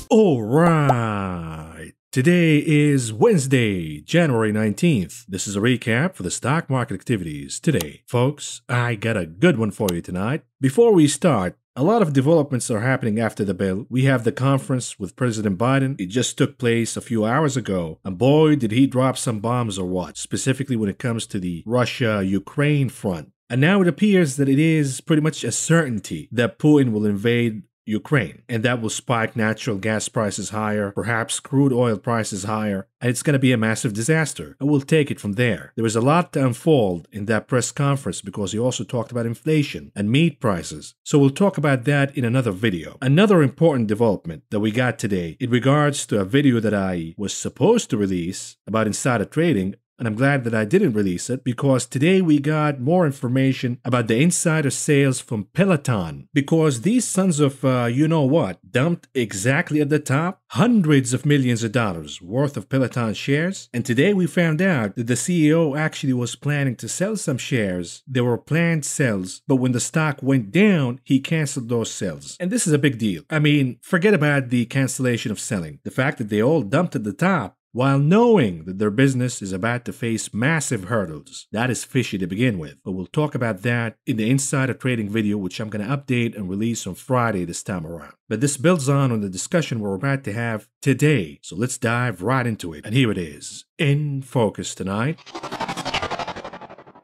All right. Today is Wednesday, January 19th. This is a recap for the stock market activities today. Folks, I got a good one for you tonight. Before we start, a lot of developments are happening after the bill. We have the conference with President Biden. It just took place a few hours ago. And boy, did he drop some bombs or what, specifically when it comes to the Russia-Ukraine front. And now it appears that it is pretty much a certainty that Putin will invade Ukraine, and that will spike natural gas prices higher, perhaps crude oil prices higher, and it's going to be a massive disaster. And we'll take it from there. There was a lot to unfold in that press conference because he also talked about inflation and meat prices. So we'll talk about that in another video. Another important development that we got today in regards to a video that I was supposed to release about insider trading. And I'm glad that I didn't release it because today we got more information about the insider sales from Peloton. Because these sons of you-know-what dumped exactly at the top hundreds of millions of dollars worth of Peloton shares. And today we found out that the CEO actually was planning to sell some shares. There were planned sales, but when the stock went down, he canceled those sales. And this is a big deal. I mean, forget about the cancellation of selling. The fact that they all dumped at the top, while knowing that their business is about to face massive hurdles. That is fishy to begin with, but we'll talk about that in the insider trading video, which I'm going to update and release on Friday this time around. But this builds on the discussion we're about to have today, so let's dive right into it. And here it is, in focus tonight.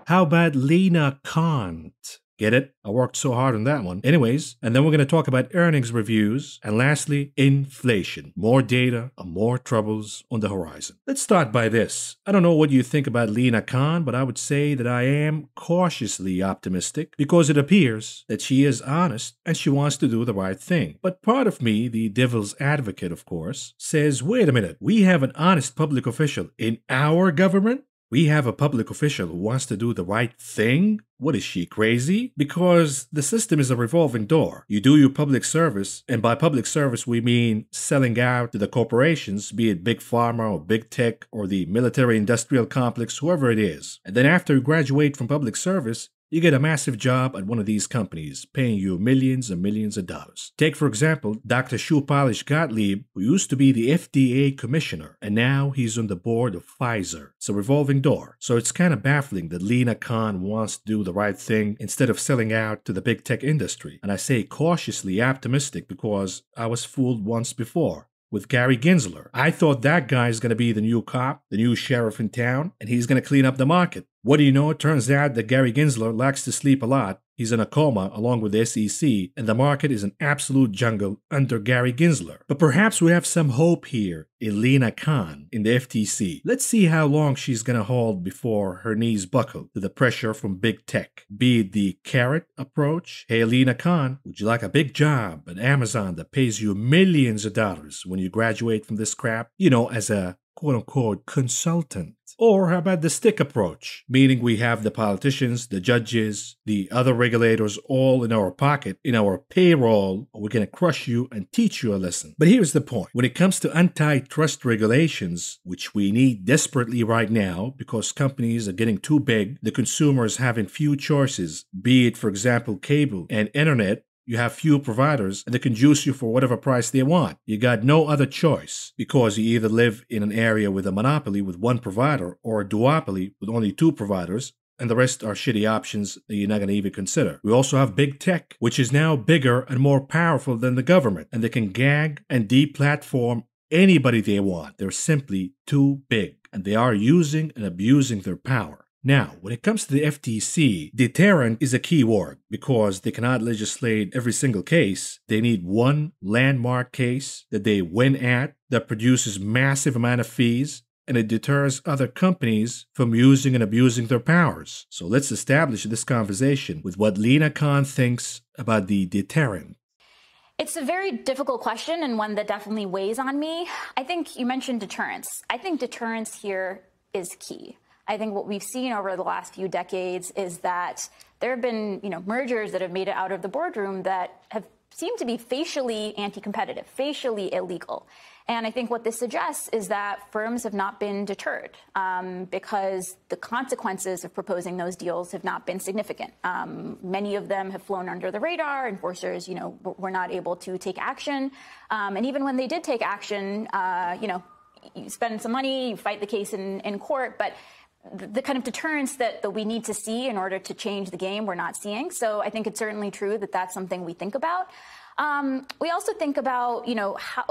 How about Lena Kant? Get it? I worked so hard on that one. Anyways, and then we're going to talk about earnings reviews. And lastly, inflation. More data and more troubles on the horizon. Let's start by this. I don't know what you think about Lena Khan, but I would say that I am cautiously optimistic because it appears that she is honest and she wants to do the right thing. But part of me, the devil's advocate, of course, says, wait a minute, we have an honest public official in our government? We have a public official who wants to do the right thing? What is she, crazy? Because the system is a revolving door. You do your public service, and by public service we mean selling out to the corporations, be it big pharma or big tech or the military industrial complex, whoever it is. And then after you graduate from public service, you get a massive job at one of these companies, paying you millions and millions of dollars. Take, for example, Dr. Shupalish Gottlieb, who used to be the FDA commissioner, and now he's on the board of Pfizer. It's a revolving door. So it's kind of baffling that Lena Khan wants to do the right thing instead of selling out to the big tech industry. And I say cautiously optimistic because I was fooled once before. With Gary Gensler. I thought that guy's going to be the new cop, the new sheriff in town, and he's going to clean up the market. What do you know? It turns out that Gary Gensler likes to sleep a lot. He's in a coma along with the SEC, and the market is an absolute jungle under Gary Gensler. But perhaps we have some hope here in Lena Khan in the FTC. Let's see how long she's going to hold before her knees buckle to the pressure from big tech. Be it the carrot approach. Hey, Lena Khan, would you like a big job at Amazon that pays you millions of dollars when you graduate from this crap? You know, as a quote-unquote consultant. Or how about the stick approach, meaning we have the politicians, the judges, the other regulators all in our pocket, in our payroll, we're going to crush you and teach you a lesson. But here's the point. When it comes to antitrust regulations, which we need desperately right now because companies are getting too big, the consumers having few choices, be it, for example, cable and internet, you have few providers and they can juice you for whatever price they want. You got no other choice because you either live in an area with a monopoly with one provider or a duopoly with only two providers, and the rest are shitty options that you're not going to even consider. We also have big tech, which is now bigger and more powerful than the government, and they can gag and deplatform anybody they want. They're simply too big, and they are using and abusing their power. Now, when it comes to the FTC, deterrent is a key word because they cannot legislate every single case. They need one landmark case that they win at that produces massive amount of fees and it deters other companies from using and abusing their powers. So let's establish this conversation with what Lena Khan thinks about the deterrent. It's a very difficult question and one that definitely weighs on me. I think you mentioned deterrence. I think deterrence here is key. I think what we've seen over the last few decades is that there have been, mergers that have made it out of the boardroom that have seem to be facially anti-competitive, facially illegal. And I think what this suggests is that firms have not been deterred because the consequences of proposing those deals have not been significant. Many of them have flown under the radar. Enforcers, were not able to take action. And even when they did take action, you spend some money, you fight the case in court, but the kind of deterrence that we need to see in order to change the game, we're not seeing. So I think it's certainly true that that's something we think about. We also think about,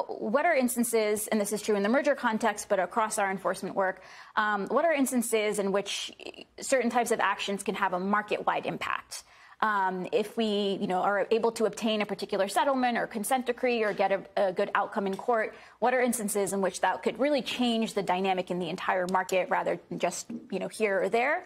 what are instances, and this is true in the merger context, but across our enforcement work, what are instances in which certain types of actions can have a market-wide impact? If we, are able to obtain a particular settlement or consent decree or get a good outcome in court, what are instances in which that could really change the dynamic in the entire market rather than just, here or there?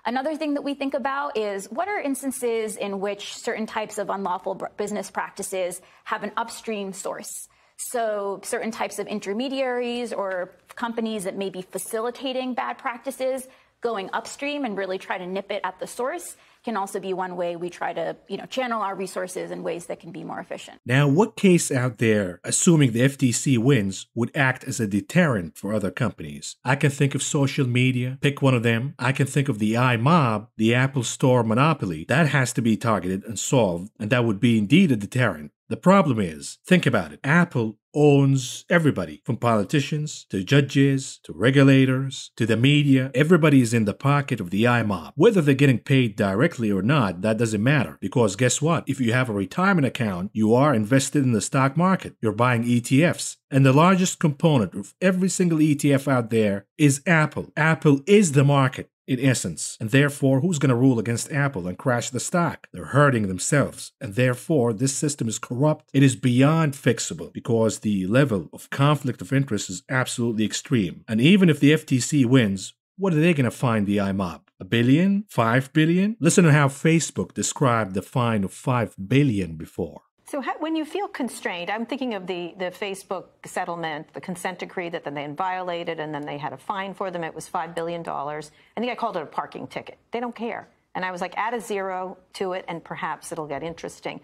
Another thing that we think about is what are instances in which certain types of unlawful business practices have an upstream source? So certain types of intermediaries or companies that may be facilitating bad practices going upstream and really try to nip it at the source can also be one way we try to, channel our resources in ways that can be more efficient. Now, what case out there, assuming the FTC wins, would act as a deterrent for other companies? I can think of social media, pick one of them. I can think of the iMob, the Apple Store monopoly. That has to be targeted and solved, and that would be indeed a deterrent. The problem is, think about it, Apple owns everybody, from politicians to judges to regulators to the media. Everybody is in the pocket of the iMob. Whether they're getting paid directly or not, that doesn't matter. Because guess what? If you have a retirement account, you are invested in the stock market. You're buying ETFs. And the largest component of every single ETF out there is Apple. Apple is the market, in essence. And therefore, who's going to rule against Apple and crash the stock? They're hurting themselves. And therefore, this system is corrupt. It is beyond fixable because the level of conflict of interest is absolutely extreme. And even if the FTC wins, what are they going to fine the iMob? $1 billion? $5 billion? Listen to how Facebook described the fine of $5 billion before. So when you feel constrained, I'm thinking of the Facebook settlement, the consent decree that then they violated, and then they had a fine for them. It was $5 billion. I think I called it a parking ticket. They don't care. And I was like, add a zero to it, and perhaps it'll get interesting.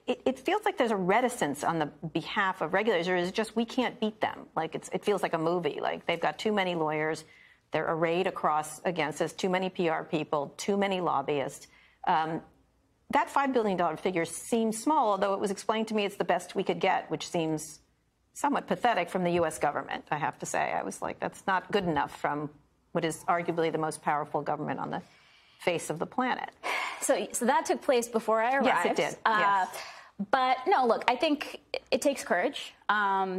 It feels like there's a reticence on the behalf of regulators, or is it just we can't beat them? Like it feels like a movie. Like they've got too many lawyers. They're arrayed against us, too many PR people, too many lobbyists. That $5 billion figure seems small, although it was explained to me it's the best we could get, which seems somewhat pathetic from the U.S. government, I have to say. I was like, that's not good enough from what is arguably the most powerful government on the face of the planet. So that took place before I arrived. Yes, it did. Yes. But no, look, I think it takes courage.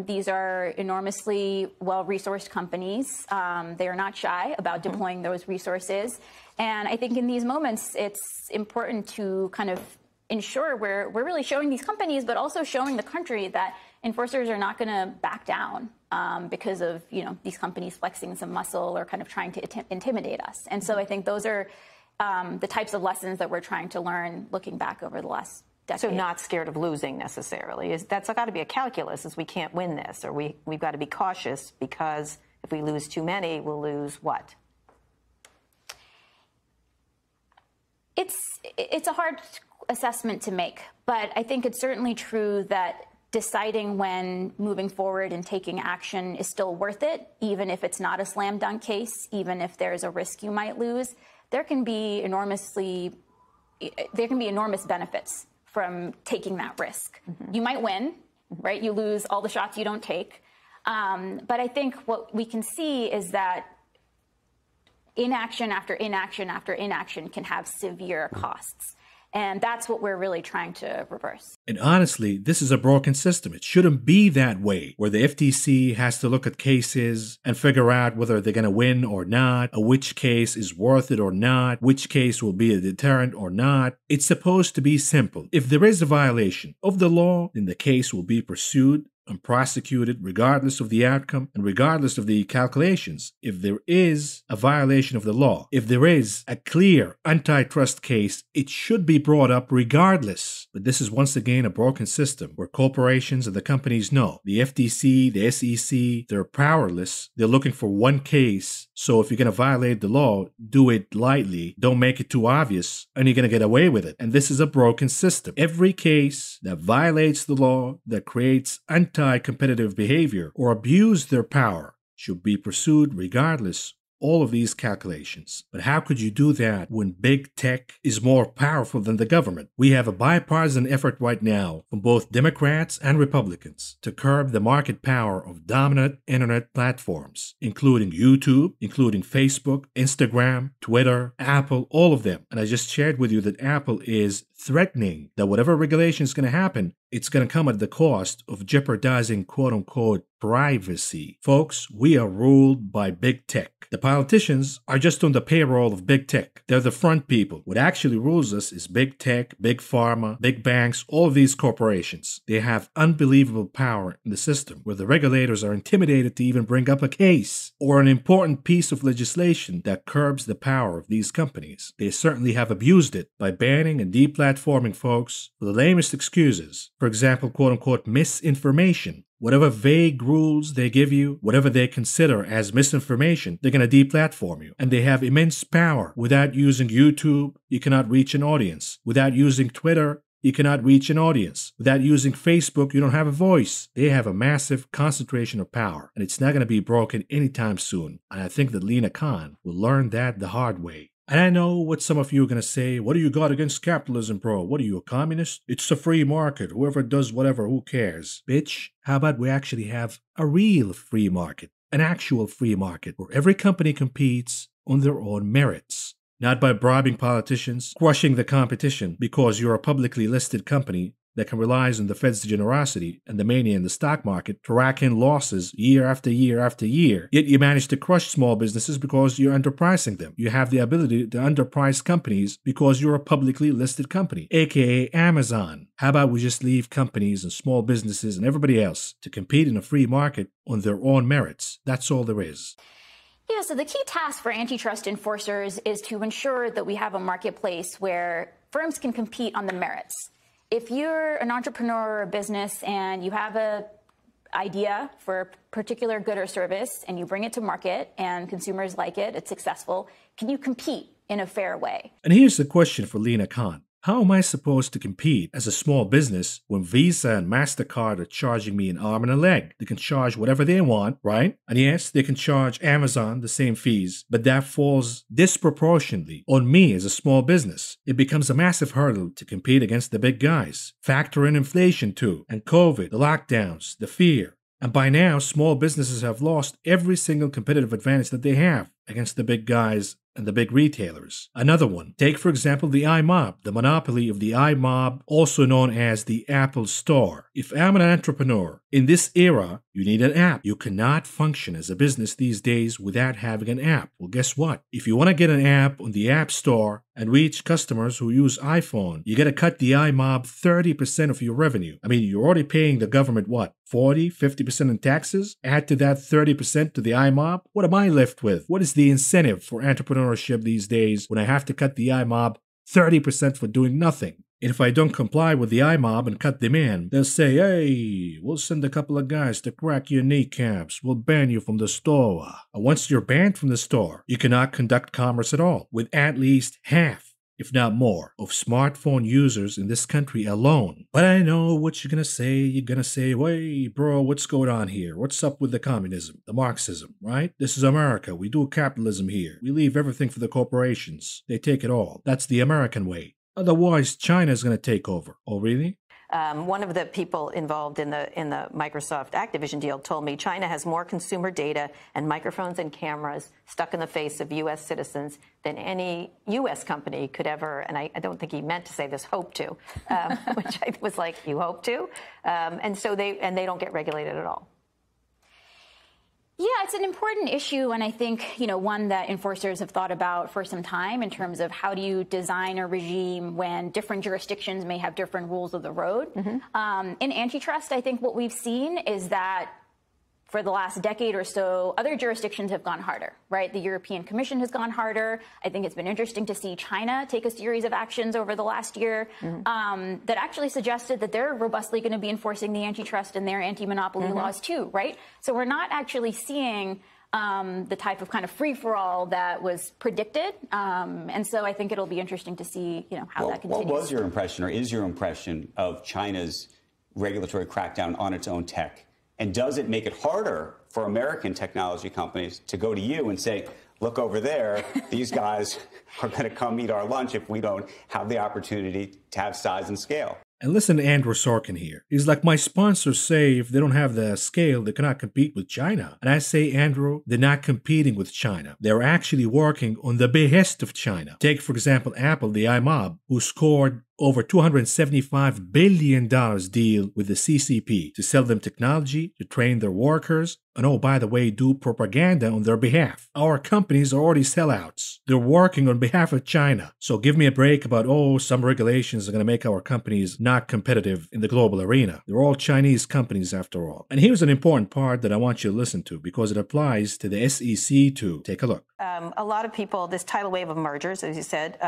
These are enormously well-resourced companies. They are not shy about deploying those resources. And I think in these moments, it's important to kind of ensure we're really showing these companies, but also showing the country that enforcers are not going to back down because of these companies flexing some muscle or kind of trying to intimidate us. And so I think those are the types of lessons that we're trying to learn looking back over the last decade. So not scared of losing necessarily. That's got to be a calculus, is we can't win this, or we've got to be cautious because if we lose too many, we'll lose what? It's a hard assessment to make, but I think it's certainly true that deciding when moving forward and taking action is still worth it, even if it's not a slam dunk case, even if there's a risk you might lose, there can be enormous benefits from taking that risk. Mm-hmm. You might win, right? You lose all the shots you don't take. But I think what we can see is that inaction after inaction after inaction can have severe costs. And that's what we're really trying to reverse. And honestly, this is a broken system. It shouldn't be that way, where the FTC has to look at cases and figure out whether they're going to win or not, or which case is worth it or not, which case will be a deterrent or not. It's supposed to be simple. If there is a violation of the law, then the case will be pursued and prosecuted regardless of the outcome and regardless of the calculations. If there is a violation of the law, if there is a clear antitrust case, it should be brought up regardless. But this is once again a broken system where corporations and the companies know the FTC, the SEC, they're powerless. They're looking for one case. So if you're going to violate the law, do it lightly. Don't make it too obvious, and you're going to get away with it. And this is a broken system. Every case that violates the law, that creates anti-competitive behavior or abuse their power, should be pursued regardless all of these calculations. But how could you do that when big tech is more powerful than the government? We have a bipartisan effort right now from both Democrats and Republicans to curb the market power of dominant internet platforms, including YouTube, including Facebook, Instagram, Twitter, Apple, all of them. And I just shared with you that Apple is threatening that whatever regulation is going to happen, it's going to come at the cost of jeopardizing quote-unquote privacy. Folks, we are ruled by big tech. The politicians are just on the payroll of big tech. They're the front people. What actually rules us is big tech, big pharma, big banks, all of these corporations. They have unbelievable power in the system where the regulators are intimidated to even bring up a case or an important piece of legislation that curbs the power of these companies. They certainly have abused it by banning and deplatforming folks for the lamest excuses. For example, quote-unquote misinformation. Whatever vague rules they give you, whatever they consider as misinformation, they're going to deplatform you. And they have immense power. Without using YouTube, you cannot reach an audience. Without using Twitter, you cannot reach an audience. Without using Facebook, you don't have a voice. They have a massive concentration of power, and it's not going to be broken anytime soon. And I think that Lina Khan will learn that the hard way. And I know what some of you are going to say. What do you got against capitalism, bro? What are you, a communist? It's a free market. Whoever does whatever, who cares? Bitch, how about we actually have a real free market, an actual free market where every company competes on their own merits, not by bribing politicians, crushing the competition because you're a publicly listed company that can rely on the Fed's generosity and the mania in the stock market to rack in losses year after year after year. Yet you manage to crush small businesses because you're underpricing them. You have the ability to underprice companies because you're a publicly listed company, aka Amazon. How about we just leave companies and small businesses and everybody else to compete in a free market on their own merits? That's all there is. Yeah, so the key task for antitrust enforcers is to ensure that we have a marketplace where firms can compete on the merits. If you're an entrepreneur or a business and you have an idea for a particular good or service and you bring it to market and consumers like it, it's successful, can you compete in a fair way? And here's the question for Lina Khan. How am I supposed to compete as a small business when Visa and MasterCard are charging me an arm and a leg? They can charge whatever they want, right? And yes, they can charge Amazon the same fees, but that falls disproportionately on me as a small business. It becomes a massive hurdle to compete against the big guys. Factor in inflation too, and COVID, the lockdowns, the fear. And by now, small businesses have lost every single competitive advantage that they have against the big guys and the big retailers. Another one, take for example the iMob, the monopoly of the iMob, also known as the Apple Store. If I'm an entrepreneur, in this era, you need an app. You cannot function as a business these days without having an app. Well, guess what? If you want to get an app on the App Store and reach customers who use iPhone, you got to cut the iMob 30% of your revenue. I mean, you're already paying the government, what, 40, 50% in taxes? Add to that 30% to the iMob? What am I left with? What is the incentive for entrepreneurship these days when I have to cut the iMob 30% for doing nothing? And if I don't comply with the iMob and cut them in, they'll say, hey, we'll send a couple of guys to crack your kneecaps. We'll ban you from the store. And once you're banned from the store, you cannot conduct commerce at all with at least half, if not more, of smartphone users in this country alone. But I know what you're going to say. You're going to say, hey, bro, what's going on here? What's up with the communism, the Marxism, right? This is America. We do capitalism here. We leave everything for the corporations. They take it all. That's the American way. Otherwise, China's going to take over. Oh, really? One of the people involved in the Microsoft Activision deal told me China has more consumer data and microphones and cameras stuck in the face of U.S. citizens than any U.S. company could ever, and I don't think he meant to say this, hope to, which I was like, you hope to? And so they don't get regulated at all. Yeah, it's an important issue, and I think, one that enforcers have thought about for some time in terms of how do you design a regime when different jurisdictions may have different rules of the road. In antitrust, I think what we've seen is that for the last decade or so, other jurisdictions have gone harder, right? The European Commission has gone harder. I think it's been interesting to see China take a series of actions over the last year that actually suggested that they're robustly going to be enforcing the antitrust and their anti-monopoly laws too, right? So we're not actually seeing the type of kind of free-for-all that was predicted. And so I think it'll be interesting to see, how that continues. What was your impression or is your impression of China's regulatory crackdown on its own tech? And does it make it harder for American technology companies to go to you and say, look over there, these guys are going to come eat our lunch if we don't have the opportunity to have size and scale? And listen to Andrew Sorkin here. He's like, my sponsors say if they don't have the scale, they cannot compete with China. And I say, Andrew, they're not competing with China. They're actually working on the behest of China. Take, for example, Apple, the iMob, who scored over $275 billion deal with the CCP to sell them technology, to train their workers, and oh, by the way, do propaganda on their behalf. Our companies are already sellouts. They're working on behalf of China. So give me a break about, some regulations are going to make our companies not competitive in the global arena. They're all Chinese companies after all. And here's an important part that I want you to listen to because it applies to the SEC too. Take a look. A lot of people, this tidal wave of mergers, as you said,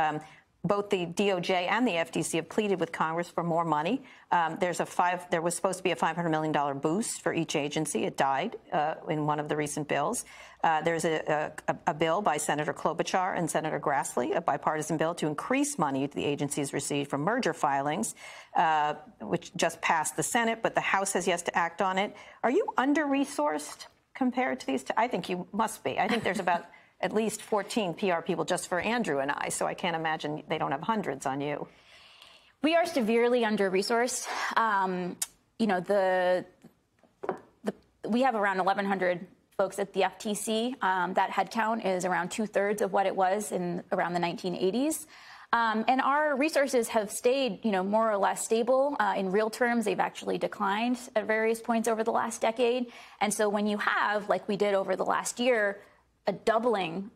both the DOJ and the FTC have pleaded with Congress for more money. There was supposed to be a $500 million boost for each agency. It died in one of the recent bills. There's a bill by Senator Klobuchar and Senator Grassley, a bipartisan bill to increase money the agencies receive from merger filings, which just passed the Senate, but the House has yet to act on it. Are you under-resourced compared to these? I think you must be. I think there's about at least 14 PR people just for Andrew and I, so I can't imagine they don't have hundreds on you. We are severely under-resourced. We have around 1,100 folks at the FTC. That headcount is around 2/3 of what it was in around the 1980s. And our resources have stayed, more or less stable. In real terms, they've actually declined at various points over the last decade. And so when you have, like we did over the last year, a doubling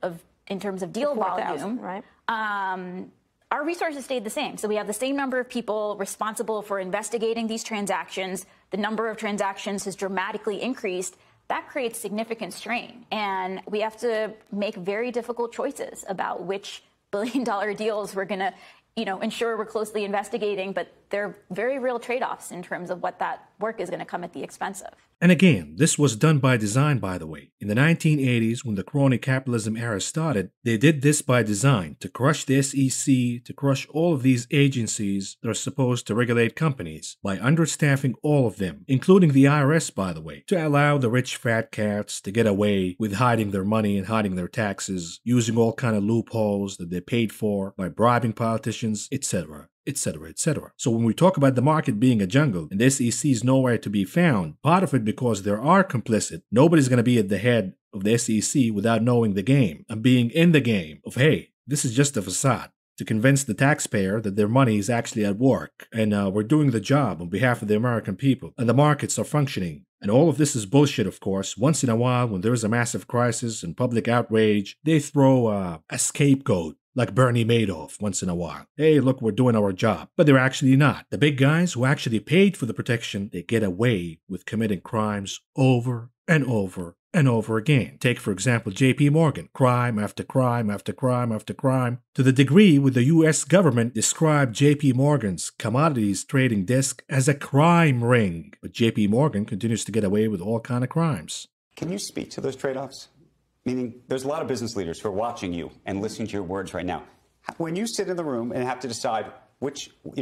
in terms of deal volume, right? Our resources stayed the same. So we have the same number of people responsible for investigating these transactions. The number of transactions has dramatically increased. That creates significant strain. And we have to make very difficult choices about which billion-dollar deals we're going to, ensure we're closely investigating. But there are very real trade-offs in terms of what that work is going to come at the expense of. And again, this was done by design, by the way. In the 1980s, when the crony capitalism era started, they did this by design to crush the SEC, to crush all of these agencies that are supposed to regulate companies by understaffing all of them, including the IRS, by the way, to allow the rich fat cats to get away with hiding their money and hiding their taxes, using all kind of loopholes that they paid for by bribing politicians, etc. etc., etc. So when we talk about the market being a jungle and the SEC is nowhere to be found, part of it because there are complicit, nobody's going to be at the head of the SEC without knowing the game and being in the game of, hey, this is just a facade to convince the taxpayer that their money is actually at work and we're doing the job on behalf of the American people and the markets are functioning. And all of this is bullshit, of course. Once in a while, when there is a massive crisis and public outrage, they throw a scapegoat like Bernie Madoff once in a while. Hey, look, we're doing our job. But they're actually not. The big guys who actually paid for the protection, they get away with committing crimes over and over and over again. Take, for example, JP Morgan. Crime after crime after crime after crime. To the degree where the U.S. government described JP Morgan's commodities trading desk as a crime ring. But JP Morgan continues to get away with all kind of crimes. Can you speak to those trade-offs? Meaning, there's a lot of business leaders who are watching you and listening to your words right now. When you sit in the room and have to decide which, we're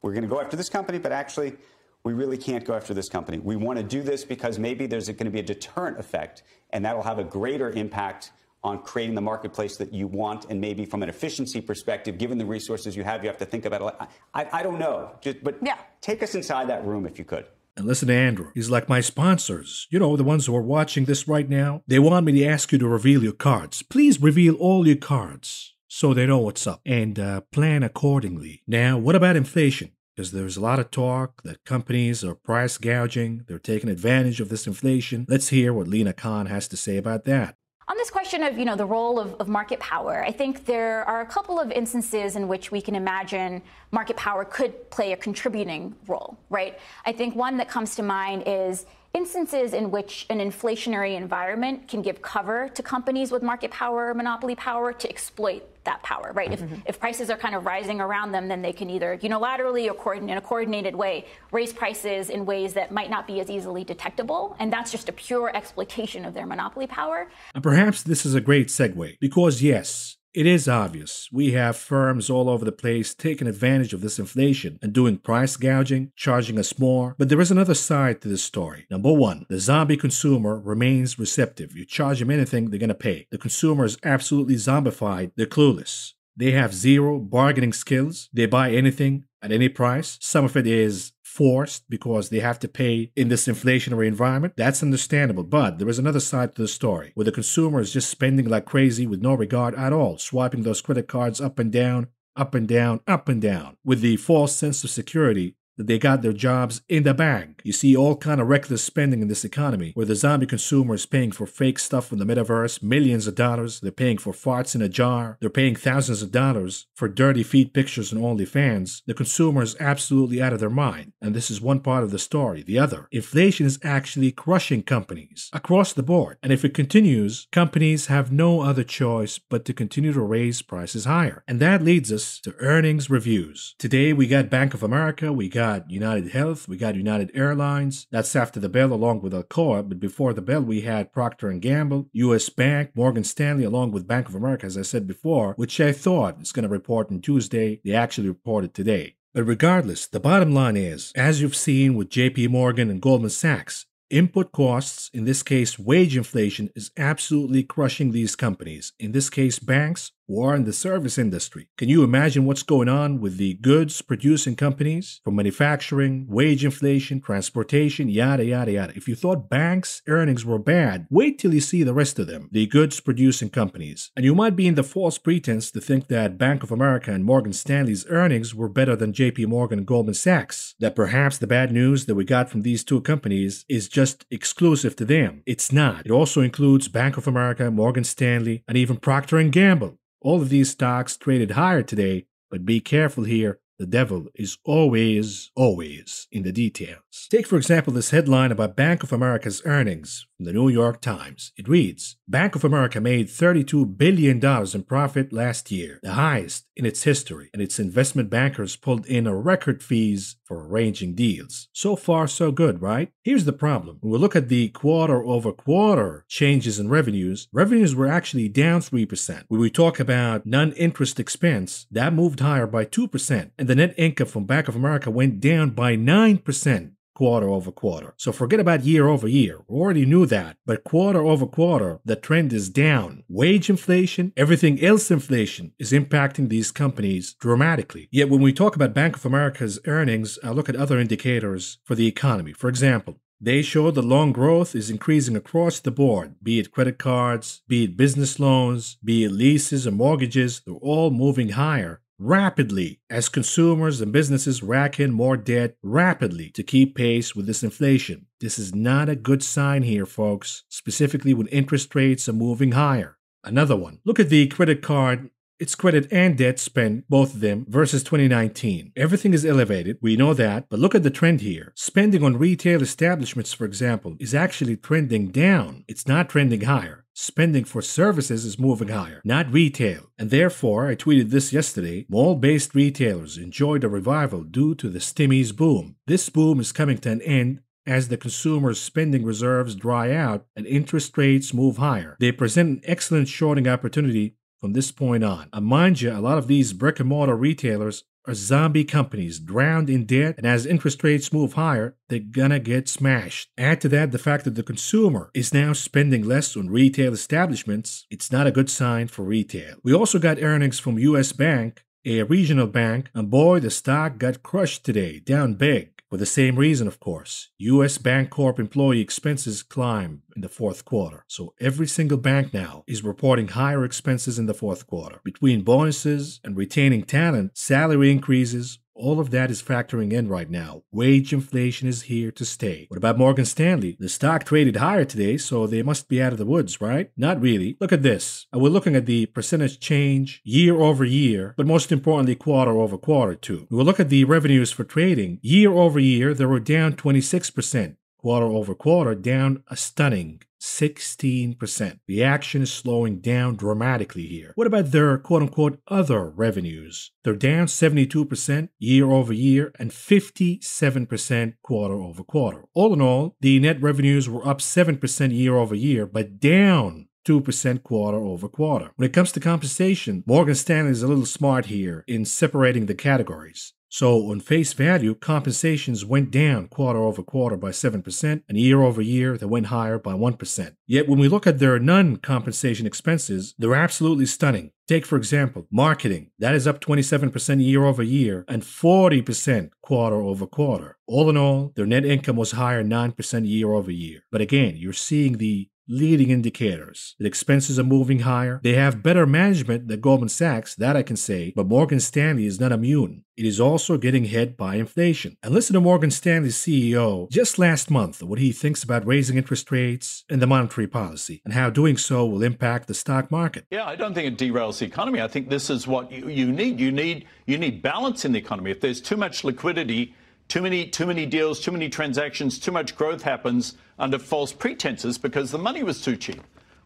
going to go after this company, but actually, we really can't go after this company. We want to do this because maybe there's going to be a deterrent effect, and that'll have a greater impact on creating the marketplace that you want. And maybe from an efficiency perspective, given the resources you have to think about it. I don't know, but yeah, take us inside that room if you could. And listen to Andrew. He's like my sponsors. The ones who are watching this right now. They want me to ask you to reveal your cards. Please reveal all your cards so they know what's up and plan accordingly. Now, what about inflation? because there's a lot of talk that companies are price gouging, they're taking advantage of this inflation. Let's hear what Lina Khan has to say about that. On this question of, the role of market power, I think there are a couple of instances in which we can imagine market power could play a contributing role, right? I think one that comes to mind is instances in which an inflationary environment can give cover to companies with market power or monopoly power to exploit that power, right? If prices are kind of rising around them, then they can either unilaterally or in a coordinated way raise prices in ways that might not be as easily detectable. And that's just a pure exploitation of their monopoly power. And perhaps this is a great segue because, yes, it is obvious. We have firms all over the place taking advantage of this inflation and doing price gouging, charging us more. But there is another side to this story. Number one, the zombie consumer remains receptive. You charge them anything, they're going to pay. The consumer is absolutely zombified. They're clueless. They have zero bargaining skills. They buy anything at any price. Some of it is forced because they have to pay in this inflationary environment. That's understandable. But there is another side to the story where the consumer is just spending like crazy with no regard at all, swiping those credit cards up and down, up and down, up and down, with the false sense of security that they got their jobs in the bank. You see all kind of reckless spending in this economy where the zombie consumer is paying for fake stuff from the metaverse, millions of dollars. They're paying for farts in a jar. They're paying thousands of dollars for dirty feet pictures on OnlyFans. The consumer is absolutely out of their mind. And this is one part of the story. The other, inflation is actually crushing companies across the board. And if it continues, companies have no other choice but to continue to raise prices higher. And that leads us to earnings reviews. Today we got Bank of America, we got United Health, we got United Airlines. That's after the bell along with Alcoa, but before the bell we had Procter & Gamble, US Bank, Morgan Stanley along with Bank of America, as I said before, which I thought is going to report on Tuesday. They actually reported today. But regardless, the bottom line is, as you've seen with JP Morgan and Goldman Sachs, input costs, in this case wage inflation, is absolutely crushing these companies. In this case, banks who are in the service industry. Can you imagine what's going on with the goods producing companies? From manufacturing, wage inflation, transportation, yada, yada, yada. If you thought banks' earnings were bad, wait till you see the rest of them, the goods producing companies. And you might be in the false pretense to think that Bank of America and Morgan Stanley's earnings were better than JP Morgan and Goldman Sachs. That perhaps the bad news that we got from these two companies is just exclusive to them. It's not. It also includes Bank of America, Morgan Stanley, and even Procter & Gamble. All of these stocks traded higher today, but be careful here. The devil is always, always in the details. Take, for example, this headline about Bank of America's earnings from the New York Times. It reads, Bank of America made $32 billion in profit last year, the highest in its history, and its investment bankers pulled in a record fees for arranging deals. So far, so good, right? Here's the problem. When we look at the quarter-over-quarter changes in revenues were actually down 3%. When we talk about non-interest expense, that moved higher by 2%, and the net income from Bank of America went down by 9%. Quarter over quarter. So forget about year over year. We already knew that. But quarter over quarter, the trend is down. Wage inflation, everything else inflation is impacting these companies dramatically. Yet when we talk about Bank of America's earnings, I'll look at other indicators for the economy. For example, they show that loan growth is increasing across the board, be it credit cards, be it business loans, be it leases or mortgages, they're all moving higher rapidly as consumers and businesses rack in more debt rapidly to keep pace with this inflation. This is not a good sign here, folks, specifically when interest rates are moving higher. Another one. Look at the credit card. It's credit and debt spend, both of them, versus 2019. Everything is elevated, we know that, but look at the trend here. Spending on retail establishments, for example, is actually trending down. It's not trending higher. Spending for services is moving higher, not retail. And therefore, I tweeted this yesterday, mall-based retailers enjoyed a revival due to the stimmies boom. This boom is coming to an end as the consumer's spending reserves dry out and interest rates move higher. They present an excellent shorting opportunity from this point on. And mind you, a lot of these brick-and-mortar retailers are zombie companies drowned in debt, and as interest rates move higher, they're gonna get smashed. Add to that the fact that the consumer is now spending less on retail establishments. It's not a good sign for retail. We also got earnings from US Bank, a regional bank, and boy, the stock got crushed today, down big. For the same reason, of course. U.S. Bancorp employee expenses climbed in the fourth quarter. So every single bank now is reporting higher expenses in the fourth quarter. Between bonuses and retaining talent, salary increases, all of that is factoring in right now. Wage inflation is here to stay. What about Morgan Stanley? The stock traded higher today, so they must be out of the woods, right? Not really. Look at this. We're looking at the percentage change year over year, but most importantly, quarter over quarter too. We'll look at the revenues for trading. Year over year, they were down 26%. Quarter over quarter, down a stunning 16%. The action is slowing down dramatically here. What about their quote-unquote other revenues? They're down 72% year over year and 57% quarter over quarter. All in all, the net revenues were up 7% year over year, but down 2% quarter over quarter. When it comes to compensation, Morgan Stanley is a little smart here in separating the categories. So on face value, compensations went down quarter over quarter by 7%, and year over year, they went higher by 1%. Yet when we look at their non-compensation expenses, they're absolutely stunning. Take, for example, marketing. That is up 27% year over year and 40% quarter over quarter. All in all, their net income was higher 9% year over year. But again, you're seeing the leading indicators. The expenses are moving higher. They have better management than Goldman Sachs, that I can say, but Morgan Stanley is not immune. It is also getting hit by inflation. And listen to Morgan Stanley's CEO just last month, what he thinks about raising interest rates and the monetary policy, and how doing so will impact the stock market. Yeah, I don't think it derails the economy. I think this is what you need. You need balance in the economy. If there's too much liquidity, too many deals, too many transactions, too much growth happens under false pretenses because the money was too cheap.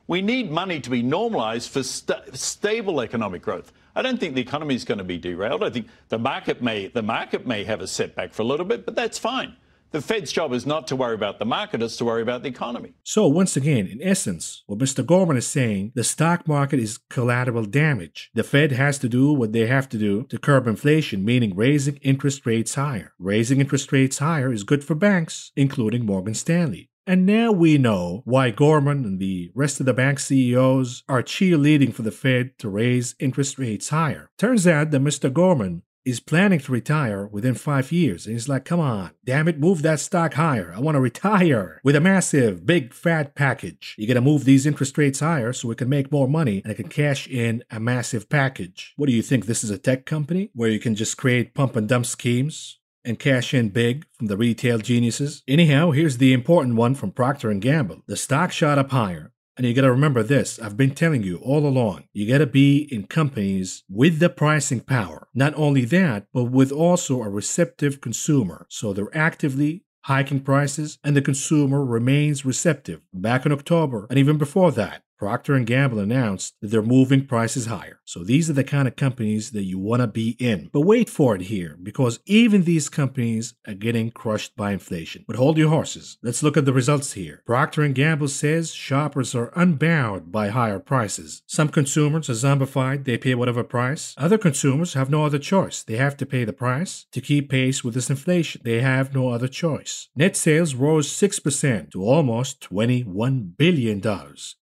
We need money to be normalized for stable economic growth. I don't think the economy is going to be derailed. I think the market may have a setback for a little bit, but that's fine. The Fed's job is not to worry about the market, it's to worry about the economy. So once again, in essence, what Mr. Gorman is saying, the stock market is collateral damage. The Fed has to do what they have to do to curb inflation, meaning raising interest rates higher. Raising interest rates higher is good for banks, including Morgan Stanley. And now we know why Gorman and the rest of the bank CEOs are cheerleading for the Fed to raise interest rates higher. Turns out that Mr. Gorman is planning to retire within 5 years. And he's like, come on, damn it, move that stock higher. I want to retire with a massive, big, fat package. You got to move these interest rates higher so we can make more money and I can cash in a massive package. What do you think? This is a tech company where you can just create pump and dump schemes and cash in big from the retail geniuses? Anyhow, here's the important one from Procter & Gamble. The stock shot up higher. And you got to remember this, I've been telling you all along, you got to be in companies with the pricing power. Not only that, but with also a receptive consumer. So they're actively hiking prices and the consumer remains receptive. Back in October and even before that, Procter & Gamble announced that they're moving prices higher. So these are the kind of companies that you want to be in. But wait for it here, because even these companies are getting crushed by inflation. But hold your horses. Let's look at the results here. Procter & Gamble says shoppers are unbound by higher prices. Some consumers are zombified. They pay whatever price. Other consumers have no other choice. They have to pay the price to keep pace with this inflation. They have no other choice. Net sales rose 6% to almost $21 billion.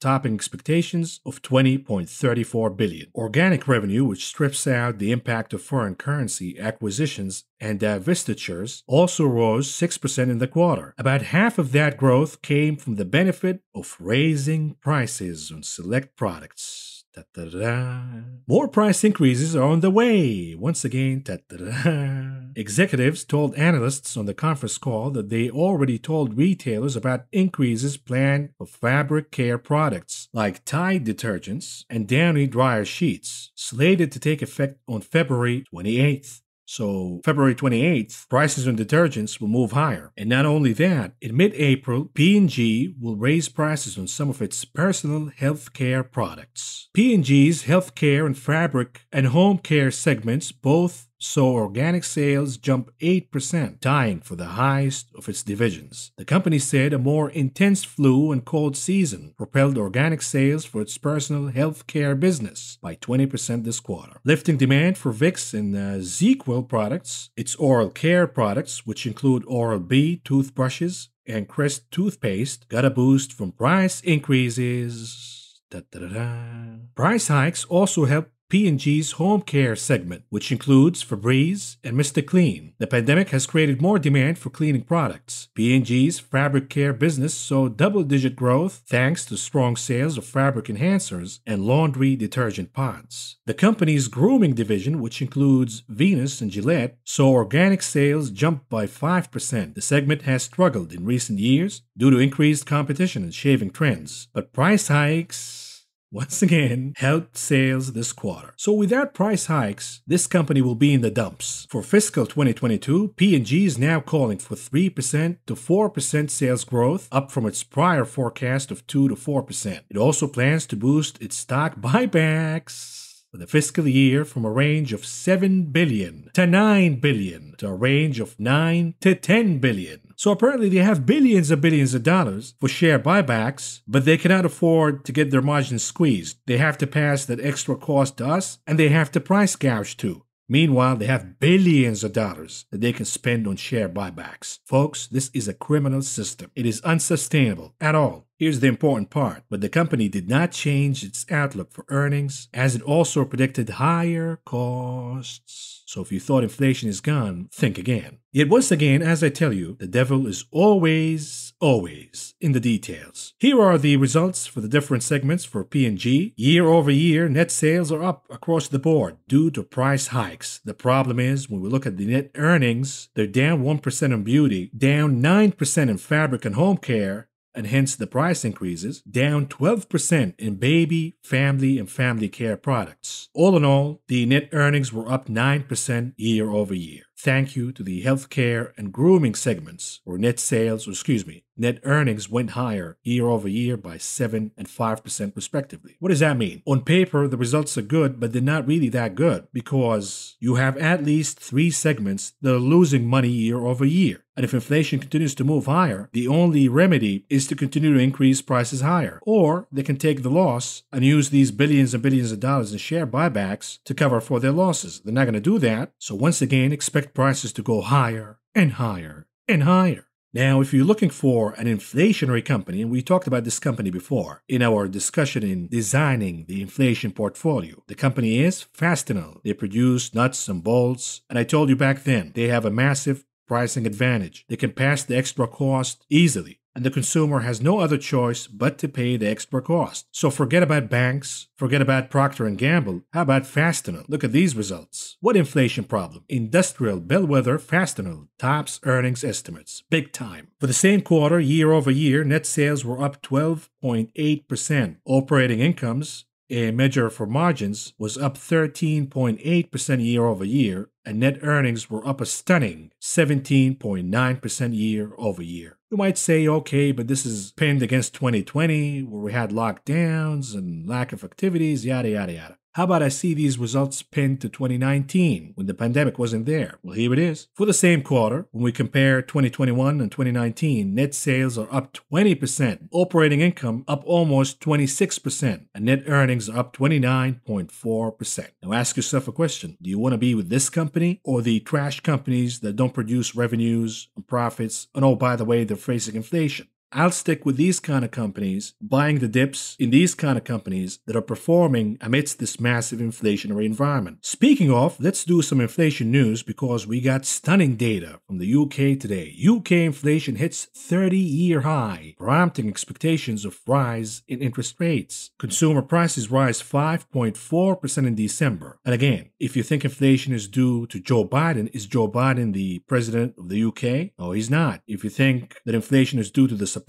Topping expectations of $20.34 billion. Organic revenue, which strips out the impact of foreign currency acquisitions and divestitures, also rose 6% in the quarter. About half of that growth came from the benefit of raising prices on select products. Ta-da-da. More price increases are on the way. Once again, ta-da-da. Executives told analysts on the conference call that they already told retailers about increases planned for fabric care products like Tide detergents and Downy dryer sheets, slated to take effect on February 28th. So February 28th, prices on detergents will move higher. And not only that, in mid-April, P&G will raise prices on some of its personal health care products. P&G's healthcare and fabric and home care segments both saw organic sales jump 8%, tying for the highest of its divisions. The company said a more intense flu and cold season propelled organic sales for its personal health care business by 20% this quarter, lifting demand for Vicks and ZzzQuil products. Its oral care products, which include Oral-B toothbrushes and Crest toothpaste, got a boost from price increases. Da-da-da-da. Price hikes also helped P&G's home care segment, which includes Febreze and Mr. Clean. The pandemic has created more demand for cleaning products. P&G's fabric care business saw double-digit growth thanks to strong sales of fabric enhancers and laundry detergent pods. The company's grooming division, which includes Venus and Gillette, saw organic sales jump by 5%. The segment has struggled in recent years due to increased competition and shaving trends, but price hikes once again helped sales this quarter. So without price hikes, this company will be in the dumps. For fiscal 2022, P&G is now calling for 3% to 4% sales growth, up from its prior forecast of 2 to 4%. It also plans to boost its stock buybacks for the fiscal year from a range of $7 billion to $9 billion to a range of $9 to $10 billion. So apparently they have billions of dollars for share buybacks, but they cannot afford to get their margins squeezed. They have to pass that extra cost to us, and they have to price gouge too. Meanwhile, they have billions of dollars that they can spend on share buybacks. Folks, this is a criminal system. It is unsustainable at all. Here's the important part. But the company did not change its outlook for earnings, as it also predicted higher costs. So if you thought inflation is gone, think again. Yet once again, as I tell you, the devil is always in the details. Here are the results for the different segments for P&G. Year over year, net sales are up across the board due to price hikes. The problem is, when we look at the net earnings, they're down 1% on beauty, down 9% in fabric and home care, and hence the price increases, down 12% in baby, family, and family care products. All in all, the net earnings were up 9% year over year. Thank you to the healthcare and grooming segments, where net earnings went higher year over year by 7% and 5% respectively. What does that mean? On paper, the results are good, but they're not really that good because you have at least 3 segments that are losing money year over year. And if inflation continues to move higher, the only remedy is to continue to increase prices higher. Or they can take the loss and use these billions and billions of dollars in share buybacks to cover for their losses. They're not going to do that. So once again, expect prices to go higher and higher and higher. Now, if you're looking for an inflationary company, and we talked about this company before in our discussion in designing the inflation portfolio, the company is Fastenal. They produce nuts and bolts, and I told you back then, they have a massive pricing advantage. They can pass the extra cost easily, and the consumer has no other choice but to pay the extra cost. So forget about banks, forget about Procter & Gamble. How about Fastenal? Look at these results. What inflation problem? Industrial bellwether Fastenal tops earnings estimates. Big time. For the same quarter, year over year, net sales were up 12.8%. Operating incomes, a measure for margins, was up 13.8% year over year, and net earnings were up a stunning 17.9% year over year. You might say, okay, but this is pinned against 2020, where we had lockdowns and lack of activities, yada, yada, yada. How about I see these results pinned to 2019, when the pandemic wasn't there? Well, here it is. For the same quarter, when we compare 2021 and 2019, net sales are up 20%, operating income up almost 26%, and net earnings are up 29.4%. Now ask yourself a question. Do you want to be with this company or the trash companies that don't produce revenues and profits? And oh, by the way, they're facing inflation. I'll stick with these kind of companies, buying the dips in these kind of companies that are performing amidst this massive inflationary environment. Speaking of, let's do some inflation news because we got stunning data from the UK today. UK inflation hits 30-year high, prompting expectations of rise in interest rates. Consumer prices rise 5.4% in December. And again, if you think inflation is due to Joe Biden, is Joe Biden the president of the UK? No, he's not. If you think that inflation is due to the supply,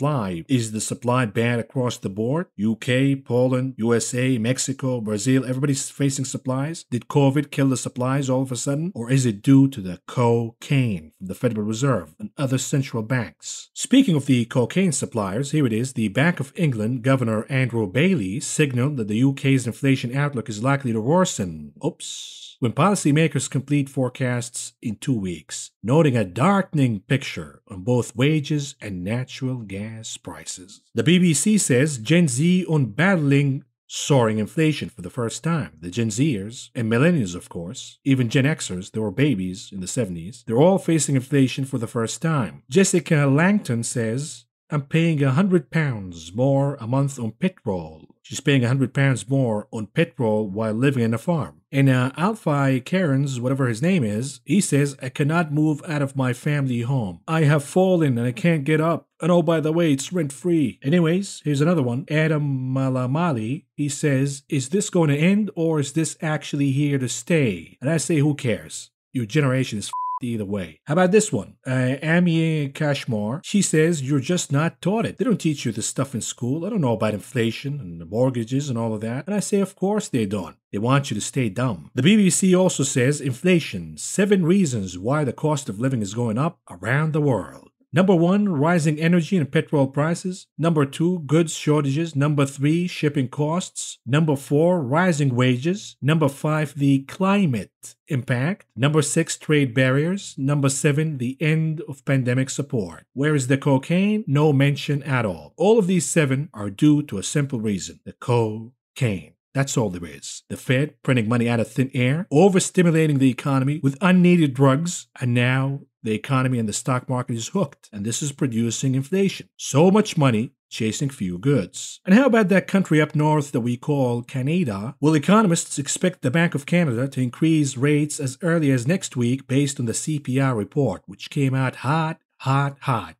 is the supply bad across the board? UK, Poland, USA, Mexico, Brazil, everybody's facing supplies. Did COVID kill the supplies all of a sudden? Or is it due to the cocaine from the Federal Reserve and other central banks? Speaking of the cocaine suppliers, here it is. The Bank of England Governor Andrew Bailey signaled that the UK's inflation outlook is likely to worsen. Oops. When policymakers complete forecasts in 2 weeks, noting a darkening picture on both wages and natural gas prices. The BBC says Gen Z on battling soaring inflation for the first time. The Gen Zers and millennials, of course, even Gen Xers, they were babies in the 70s, they're all facing inflation for the first time. Jessica Langton says, I'm paying £100 more a month on petrol She's paying £100 more on petrol while living in a farm. And Alfie Cairns, whatever his name is, he says, I cannot move out of my family home. I have fallen and I can't get up. And oh, by the way, it's rent-free. Anyways, here's another one. Adam Malamali, he says, is this going to end or is this actually here to stay? And I say, who cares? Your generation is either way. How about this one? Amie Kashmar, she says, you're just not taught it. They don't teach you this stuff in school. I don't know about inflation and the mortgages and all of that. And I say, of course they don't. They want you to stay dumb. The BBC also says, inflation, 7 reasons why the cost of living is going up around the world. Number 1, rising energy and petrol prices. Number 2, goods shortages. Number 3, shipping costs. Number 4, rising wages. Number 5, the climate impact. Number 6, trade barriers. Number 7, the end of pandemic support. Where is the cocaine? No mention at all. All of these 7 are due to a simple reason: the cocaine. That's all there is. The Fed printing money out of thin air, overstimulating the economy with unneeded drugs, and now the economy and the stock market is hooked, and this is producing inflation. So much money chasing few goods. And how about that country up north that we call Canada? Well, economists expect the Bank of Canada to increase rates as early as next week based on the CPI report, which came out hot,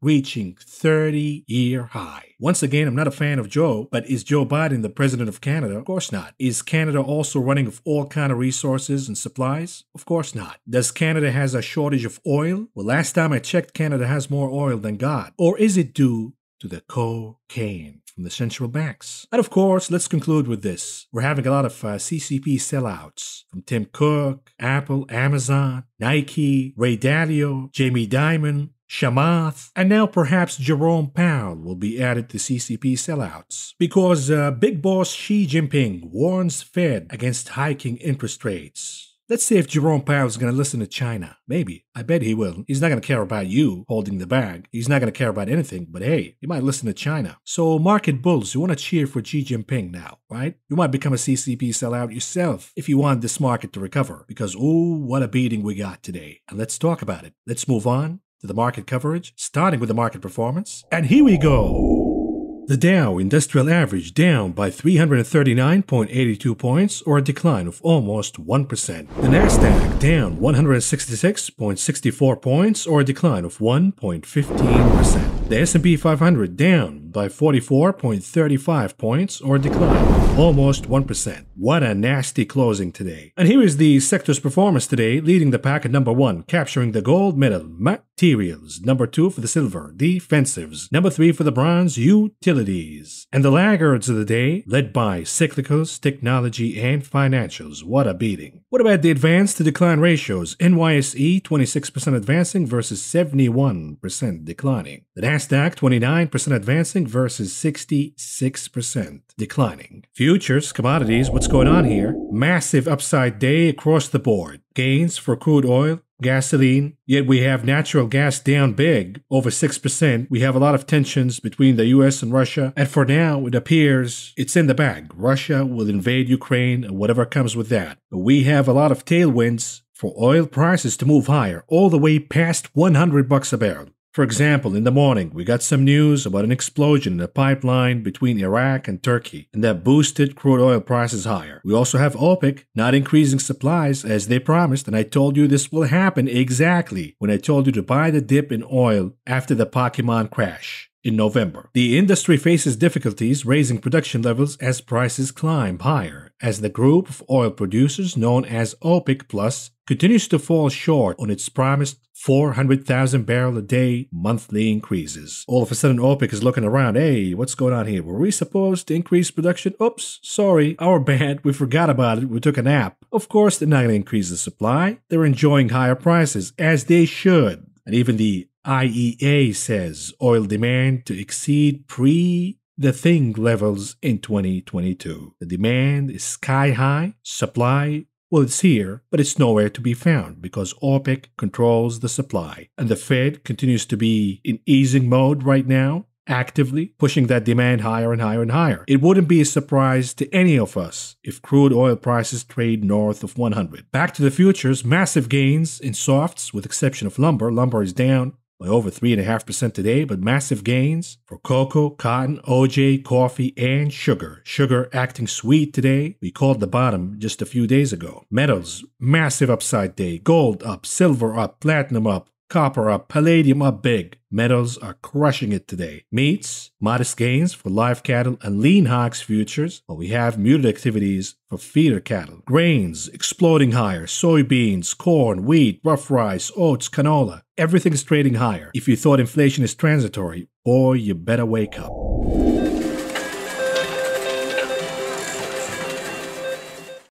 reaching 30-year high. Once again, I'm not a fan of Joe, but is Joe Biden the president of Canada? Of course not. Is Canada also running of all kind of resources and supplies? Of course not. Does Canada has a shortage of oil? Well, last time I checked, Canada has more oil than God. Or is it due to the cocaine from the central banks? And of course, let's conclude with this. We're having a lot of CCP sellouts from Tim Cook, Apple, Amazon, Nike, Ray Dalio, Jamie Dimon, Chamath, and now perhaps Jerome Powell will be added to CCP sellouts because Big Boss Xi Jinping warns Fed against hiking interest rates. Let's see if Jerome Powell is going to listen to China. Maybe. I bet he will. He's not going to care about you holding the bag. He's not going to care about anything, but hey, he might listen to China. So market bulls, you want to cheer for Xi Jinping now, right? You might become a CCP sellout yourself if you want this market to recover because, oh, what a beating we got today. And let's talk about it. Let's move on to the market coverage, starting with the market performance. And here we go. The Dow Industrial Average down by 339.82 points, or a decline of almost 1%. The Nasdaq down 166.64 points, or a decline of 1.15%. The S&P 500 down by 44.35 points, or a decline of almost 1%. What a nasty closing today. And here is the sector's performance today, leading the pack at number 1, capturing the gold medal, materials. Number 2 for the silver, defensives. Number 3 for the bronze, utilities. And the laggards of the day, led by cyclicals, technology, and financials. What a beating. What about the advance to decline ratios? NYSE 26% advancing versus 71% declining. The Nasdaq 29% advancing versus 66% declining. Futures, commodities, what's going on here? Massive upside day across the board. Gains for crude oil, gasoline, yet we have natural gas down big, over 6%. We have a lot of tensions between the US and Russia, and for now, it appears it's in the bag. Russia will invade Ukraine and whatever comes with that. But we have a lot of tailwinds for oil prices to move higher, all the way past $100 a barrel. For example, in the morning, we got some news about an explosion in the pipeline between Iraq and Turkey, and that boosted crude oil prices higher. We also have OPEC not increasing supplies as they promised, and I told you this will happen exactly when I told you to buy the dip in oil after the Pokemon crash in November. The industry faces difficulties raising production levels as prices climb higher, as the group of oil producers known as OPEC Plus continues to fall short on its promised 400,000 barrel a day monthly increases. All of a sudden, OPEC is looking around. Hey, what's going on here? Were we supposed to increase production? Oops, sorry, our bad. We forgot about it. We took a nap. Of course, they're not going to increase the supply. They're enjoying higher prices, as they should. And even the IEA says oil demand to exceed the thing levels in 2022. The demand is sky high. Supply, well, it's here, but it's nowhere to be found because OPEC controls the supply. And the Fed continues to be in easing mode right now, actively pushing that demand higher and higher and higher. It wouldn't be a surprise to any of us if crude oil prices trade north of 100. Back to the futures, massive gains in softs with exception of lumber. Lumber is down by over 3.5% today, but massive gains for cocoa, cotton, OJ, coffee, and sugar. Sugar acting sweet today. We called the bottom just a few days ago. Metals, massive upside day. Gold up, silver up, platinum up, copper up, palladium up big. Metals are crushing it today. Meats, modest gains for live cattle and lean hogs futures, but we have muted activities for feeder cattle. Grains, exploding higher. Soybeans, corn, wheat, rough rice, oats, canola. Everything's trading higher. If you thought inflation is transitory, boy, you better wake up.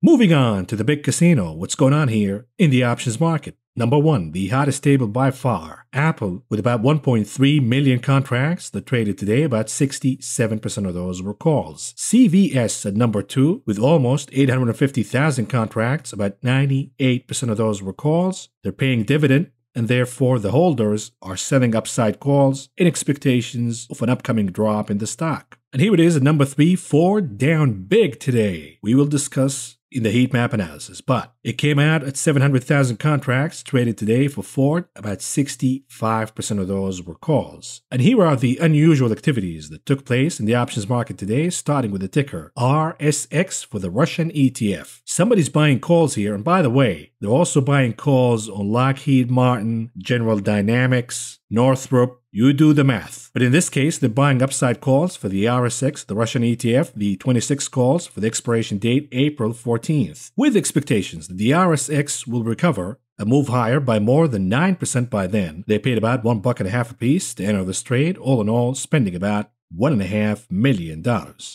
Moving on to the big casino, what's going on here in the options market? Number one, the hottest table by far, Apple, with about 1.3 million contracts that traded today. About 67% of those were calls. CVS at number two, with almost 850,000 contracts. About 98% of those were calls. They're paying dividend, and therefore the holders are selling upside calls in expectations of an upcoming drop in the stock. And here it is at number three, Ford down big today. We will discuss in the heat map analysis, but it came out at 700,000 contracts traded today for Ford. About 65% of those were calls. And here are the unusual activities that took place in the options market today, starting with the ticker RSX for the Russian ETF. Somebody's buying calls here, and by the way, they're also buying calls on Lockheed Martin, General Dynamics, Northrop. You do the math. But in this case, they're buying upside calls for the RSX, the Russian ETF, the 26 calls for the expiration date April 14th, with expectations that the RSX will recover and move higher by more than 9% by then. They paid about $1.50 a piece to enter this trade, all in all spending about $1.5 million.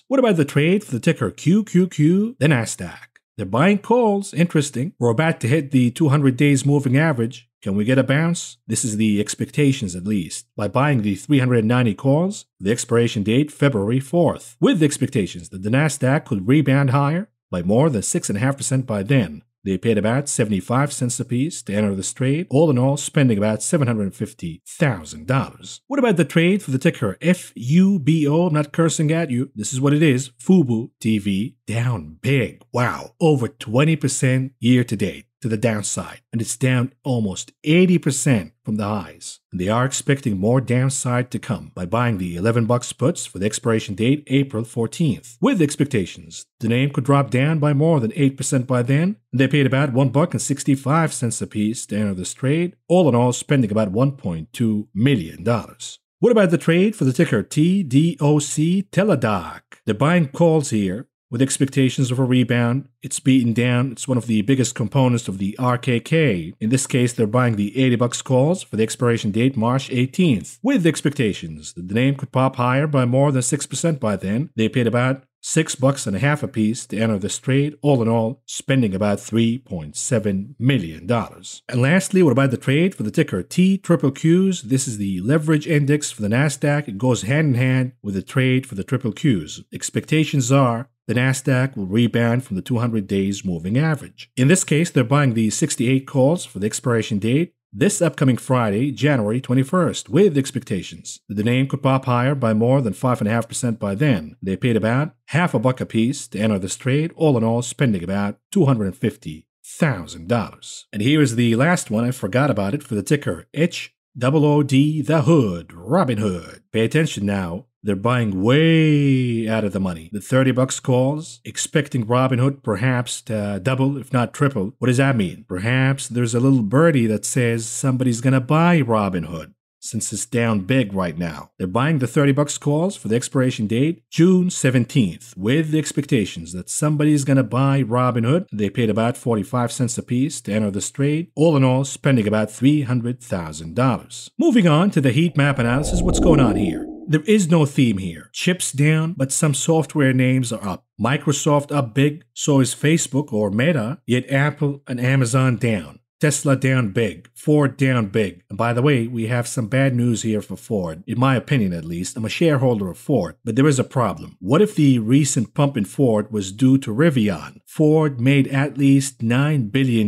What about the trade for the ticker QQQ, the NASDAQ? They're buying calls. Interesting. We're about to hit the 200 days moving average. Can we get a bounce? This is the expectations at least. By buying the 390 calls, the expiration date February 4th, with the expectations that the NASDAQ could rebound higher by more than 6.5% by then. They paid about 75 cents a piece to enter this trade, all in all spending about $750,000. What about the trade for the ticker FUBO? I'm not cursing at you. This is what it is. FUBO TV down big. Wow. Over 20% year to date to the downside. And it's down almost 80% from the highs. And they are expecting more downside to come by buying the $11 puts for the expiration date April 14th. With expectations, the name could drop down by more than 8% by then. And they paid about $1.65 a piece to enter this trade, all in all spending about $1.2 million. What about the trade for the ticker TDOC Teladoc? They're buying calls here with expectations of a rebound. It's beaten down. It's one of the biggest components of the RKK. In this case, they're buying the $80 calls for the expiration date March 18th, with expectations that the name could pop higher by more than 6% by then. They paid about $6.50 a piece to enter this trade, all in all spending about $3.7 million. And lastly, what about the trade for the ticker TQQQs? This is the leverage index for the NASDAQ. It goes hand in hand with the trade for the triple Qs. Expectations are the NASDAQ will rebound from the 200 days moving average. In this case, they're buying the 68 calls for the expiration date this upcoming Friday, January 21st, with expectations that the name could pop higher by more than 5.5% by then. They paid about $0.50 a piece to enter this trade, all in all spending about $250,000. And here is the last one. I forgot about it for the ticker HOOD, the Hood, Robinhood. Pay attention now. They're buying way out of the money. The $30 calls, expecting Robinhood perhaps to double, if not triple. What does that mean? Perhaps there's a little birdie that says somebody's gonna buy Robinhood, since it's down big right now. They're buying the $30 calls for the expiration date June 17th, with the expectations that somebody's gonna buy Robinhood. They paid about 45 cents a piece to enter this trade, all in all spending about $300,000. Moving on to the heat map analysis, what's going on here? There is no theme here. Chips down, but some software names are up. Microsoft up big, so is Facebook or Meta, yet Apple and Amazon down. Tesla down big, Ford down big. And by the way, we have some bad news here for Ford. In my opinion, at least, I'm a shareholder of Ford, but there is a problem. What if the recent pump in Ford was due to Rivian? Ford made at least $9 billion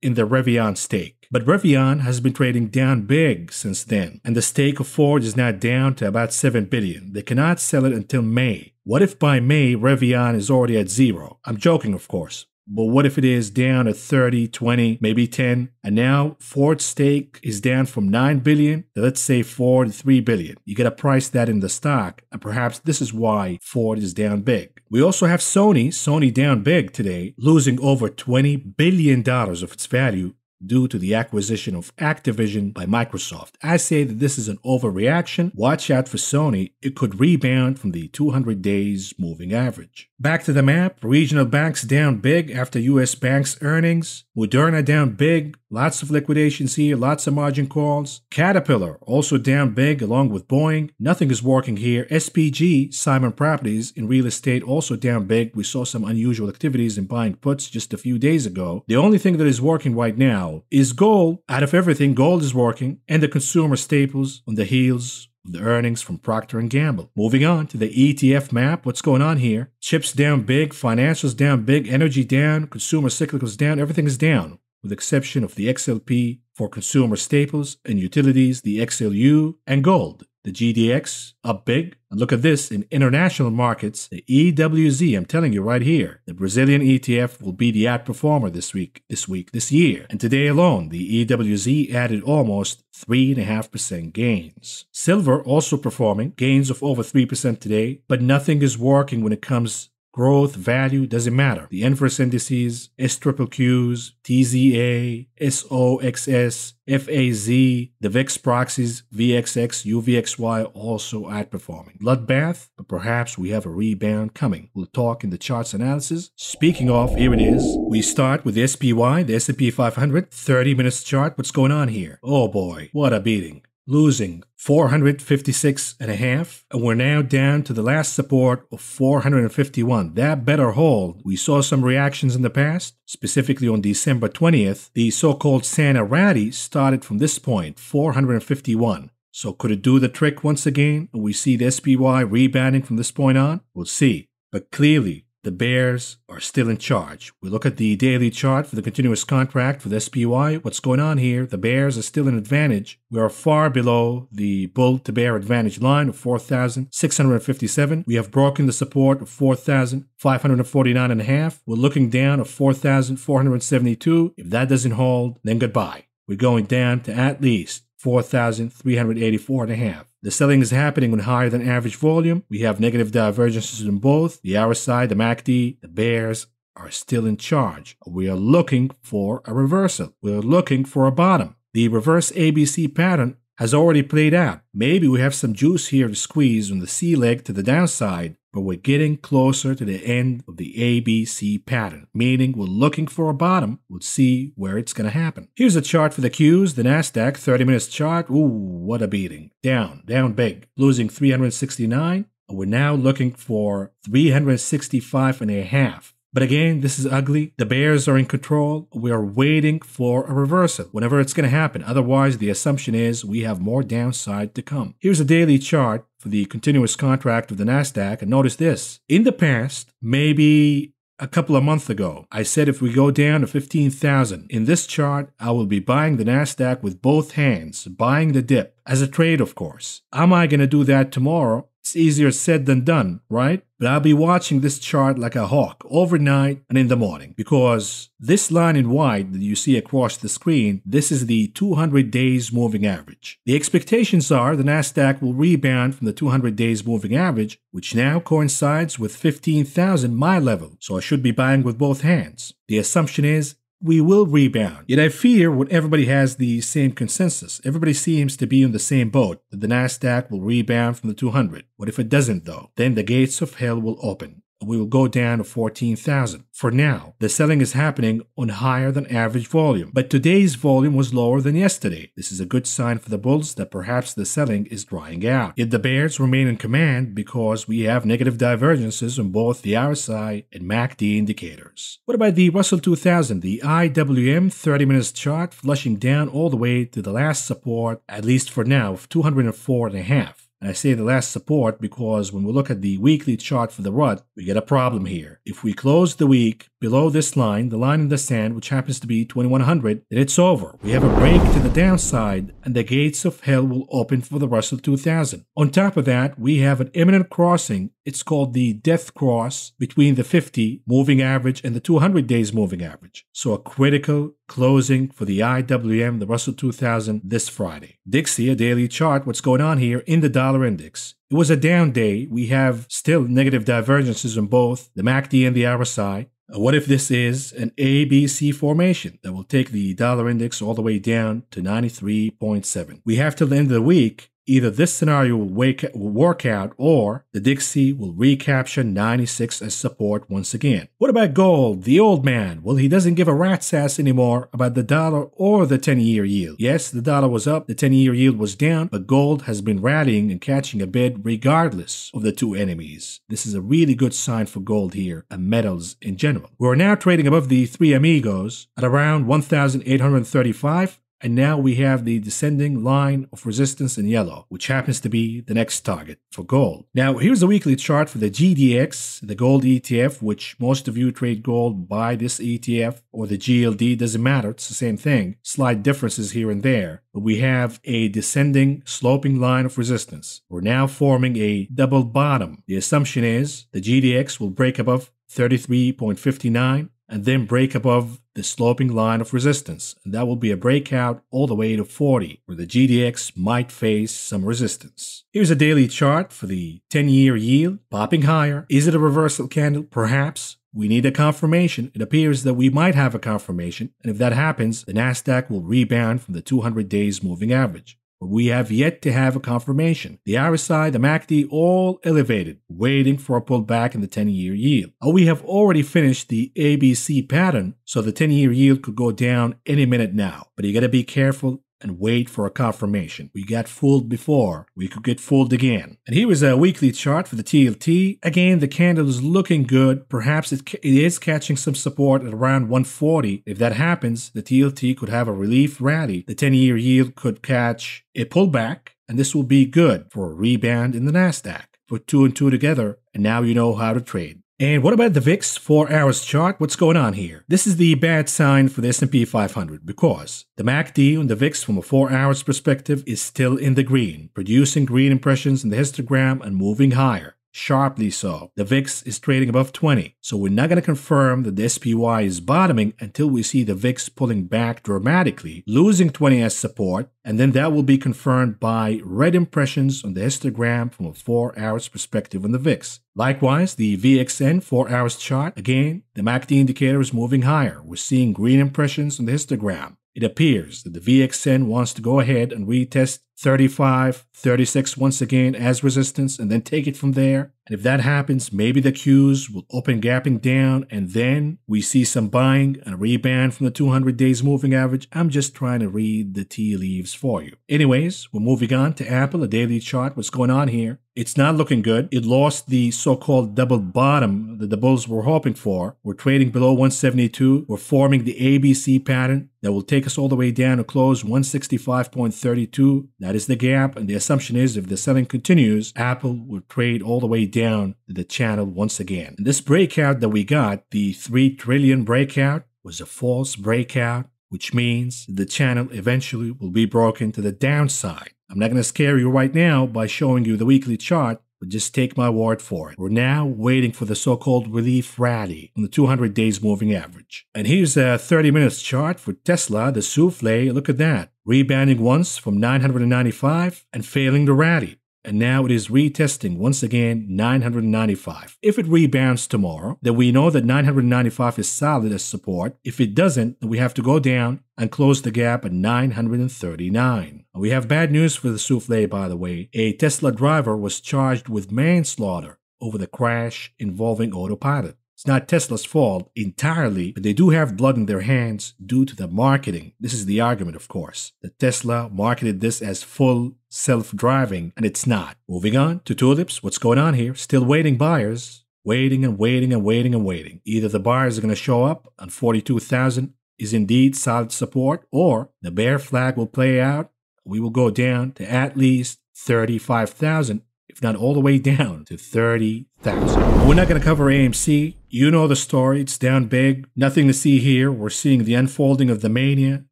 in the Rivian stake. But Rivian has been trading down big since then, and the stake of Ford is now down to about $7 billion. They cannot sell it until May. What if by May, Rivian is already at zero? I'm joking, of course. But what if it is down at 30, 20, maybe 10? And now Ford's stake is down from 9 billion to, let's say, 4 to 3 billion. You got to price that in the stock, and perhaps this is why Ford is down big. We also have Sony down big today, losing over $20 billion of its value due to the acquisition of Activision by Microsoft. I say that this is an overreaction. Watch out for Sony. It could rebound from the 200 days moving average. Back to the map, regional banks down big after U.S. banks earnings. Moderna down big, lots of liquidations here, lots of margin calls. Caterpillar also down big along with Boeing. Nothing is working here. SPG, Simon Properties in real estate also down big. We saw some unusual activities in buying puts just a few days ago. The only thing that is working right now is gold. Out of everything, gold is working, and the consumer staples on the heels of the earnings from Procter & Gamble. Moving on to the ETF map, what's going on here? Chips down big, financials down big, energy down, consumer cyclicals down, everything is down, with the exception of the XLP for consumer staples and utilities, the XLU, and gold. The GDX up big. And look at this in international markets, the EWZ, I'm telling you right here, the Brazilian ETF will be the outperformer this year. And today alone, the EWZ added almost 3.5% gains. Silver also performing, gains of over 3% today, but nothing is working when it comes growth, value, doesn't matter. The inverse indices, SQQs, TZA, SOXS, FAZ, the VIX proxies, VXX, UVXY also outperforming. Bloodbath, but perhaps we have a rebound coming. We'll talk in the charts analysis. Speaking of, here it is. We start with the SPY, the S&P 500, 30 minutes chart. What's going on here? Oh boy, what a beating. Losing 456.5, and we're now down to the last support of 451. That better hold. We saw some reactions in the past, specifically on December 20th. The so-called Santa rally started from this point, 451. So could it do the trick once again, and we see the SPY rebounding from this point on? We'll see. But clearly, the bears are still in charge. We look at the daily chart for the continuous contract for the SPY. What's going on here? The bears are still in advantage. We are far below the bull to bear advantage line of 4,657. We have broken the support of 4,549.5. We're looking down at 4,472. If that doesn't hold, then goodbye. We're going down to at least 4,384.5. The selling is happening on higher than average volume. We have negative divergences in both. The RSI, the MACD, the bears are still in charge. We are looking for a reversal. We're looking for a bottom. The reverse ABC pattern has already played out. Maybe we have some juice here to squeeze on the C leg to the downside, but we're getting closer to the end of the ABC pattern, meaning we're looking for a bottom. We'll see where it's going to happen. Here's a chart for the Qs, the NASDAQ 30 minutes chart. Ooh, what a beating. Down big, losing 369. And we're now looking for 365.5. But again, this is ugly. The bears are in control. We are waiting for a reversal whenever it's going to happen. Otherwise, the assumption is we have more downside to come. Here's a daily chart for the continuous contract of the NASDAQ. And notice this. In the past, maybe a couple of months ago, I said if we go down to 15,000, in this chart, I will be buying the NASDAQ with both hands, buying the dip, as a trade, of course. Am I going to do that tomorrow? It's easier said than done, right? But I'll be watching this chart like a hawk overnight and in the morning, because this line in white that you see across the screen, this is the 200 days moving average. The expectations are the NASDAQ will rebound from the 200 days moving average, which now coincides with 15,000, my level. So I should be buying with both hands. The assumption is we will rebound. Yet I fear when everybody has the same consensus. Everybody seems to be on the same boat, that the NASDAQ will rebound from the 200. What if it doesn't though? Then the gates of hell will open. We will go down to 14,000. For now, the selling is happening on higher than average volume, but today's volume was lower than yesterday. This is a good sign for the bulls that perhaps the selling is drying out. Yet the bears remain in command because we have negative divergences on both the RSI and MACD indicators. What about the Russell 2000, the IWM 30 minutes chart, flushing down all the way to the last support, at least for now, of 204.5. And I say the last support because when we look at the weekly chart for the rut, we get a problem here. If we close the week below this line, the line in the sand, which happens to be 2100, then it's over. We have a break to the downside and the gates of hell will open for the Russell 2000. On top of that, we have an imminent crossing. It's called the death cross between the 50 moving average and the 200 days moving average. So a critical closing for the IWM, the Russell 2000, this Friday. Dixie, a daily chart, what's going on here in the dollar index. It was a down day. We have still negative divergences on both the MACD and the RSI. What if this is an ABC formation that will take the dollar index all the way down to 93.7? We have till the end of the week. Either this scenario will work out or the Dixie will recapture 96 as support once again. What about gold, the old man? Well, he doesn't give a rat's ass anymore about the dollar or the 10-year yield. Yes, the dollar was up, the 10-year yield was down, but gold has been rallying and catching a bid regardless of the two enemies. This is a really good sign for gold here and metals in general. We're now trading above the three amigos at around 1,835. And now we have the descending line of resistance in yellow, which happens to be the next target for gold. Now, here's a weekly chart for the GDX, the gold ETF, which most of you trade gold by this ETF, or the GLD, doesn't matter, it's the same thing. Slight differences here and there. But we have a descending, sloping line of resistance. We're now forming a double bottom. The assumption is the GDX will break above 33.59 and then break above the sloping line of resistance. And that will be a breakout all the way to 40, where the GDX might face some resistance. Here's a daily chart for the 10-year yield, popping higher. Is it a reversal candle? Perhaps. We need a confirmation. It appears that we might have a confirmation. And if that happens, the Nasdaq will rebound from the 200 days moving average. But we have yet to have a confirmation. The RSI, the MACD, all elevated, waiting for a pullback in the 10-year yield. We have already finished the ABC pattern, so the 10-year yield could go down any minute now. But you got to be careful and wait for a confirmation. We got fooled before. We could get fooled again. And here is a weekly chart for the TLT. Again, the candle is looking good. Perhaps it is catching some support at around 140. If that happens, the TLT could have a relief rally. The 10-year yield could catch a pullback, and this will be good for a rebound in the Nasdaq. Put two and two together, and now you know how to trade. And what about the VIX 4 hours chart? What's going on here? This is the bad sign for the S&P 500 because the MACD on the VIX from a 4 hours perspective is still in the green, producing green impressions in the histogram and moving higher. Sharply so. The VIX is trading above 20, so we're not going to confirm that the SPY is bottoming until we see the VIX pulling back dramatically, losing 20 as support, and then that will be confirmed by red impressions on the histogram from a 4 hours perspective on the VIX. Likewise, the VXN 4 hours chart, again, the MACD indicator is moving higher. We're seeing green impressions on the histogram. It appears that the VXN wants to go ahead and retest 35, 36 once again as resistance and then take it from there. And if that happens, maybe the Qs will open gapping down and then we see some buying and a rebound from the 200 days moving average. I'm just trying to read the tea leaves for you. Anyways, we're moving on to Apple, a daily chart. What's going on here? It's not looking good. It lost the so-called double bottom that the bulls were hoping for. We're trading below 172. We're forming the ABC pattern that will take us all the way down to close 165.32. That is the gap. And the assumption is if the selling continues, Apple will trade all the way down to the channel once again. And this breakout that we got, the 3 trillion breakout, was a false breakout, which means the channel eventually will be broken to the downside. I'm not going to scare you right now by showing you the weekly chart, but just take my word for it. We're now waiting for the so-called relief rally on the 200 days moving average. And here's a 30 minutes chart for Tesla, the souffle. Look at that. Rebounding once from 995 and failing to rally. And now it is retesting once again 995. If it rebounds tomorrow, then we know that 995 is solid as support. If it doesn't, then we have to go down and close the gap at 939. We have bad news for the souffle, by the way. A Tesla driver was charged with manslaughter over the crash involving autopilot. It's not Tesla's fault entirely, but they do have blood in their hands due to the marketing. This is the argument, of course, that Tesla marketed this as full self-driving, and it's not. Moving on to tulips. What's going on here? Still waiting buyers. Waiting and waiting and waiting and waiting. Either the buyers are going to show up and 42,000 is indeed solid support, or the bear flag will play out. We will go down to at least 35,000, if not all the way down to 30,000. We're not going to cover AMC. You know the story. It's down big. Nothing to see here. We're seeing the unfolding of the mania,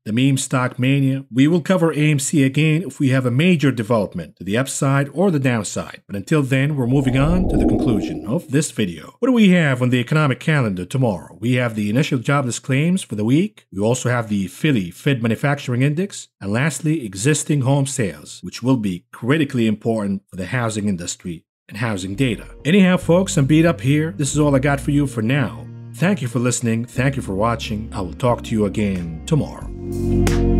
the meme stock mania. We will cover AMC again if we have a major development to the upside or the downside. But until then, we're moving on to the conclusion of this video. What do we have on the economic calendar tomorrow? We have the initial jobless claims for the week. We also have the Philly Fed Manufacturing Index. And lastly, existing home sales, which will be critically important for the housing industry and housing data. Anyhow, folks, I'm beat up here. This is all I got for you for now. Thank you for listening. Thank you for watching. I will talk to you again tomorrow.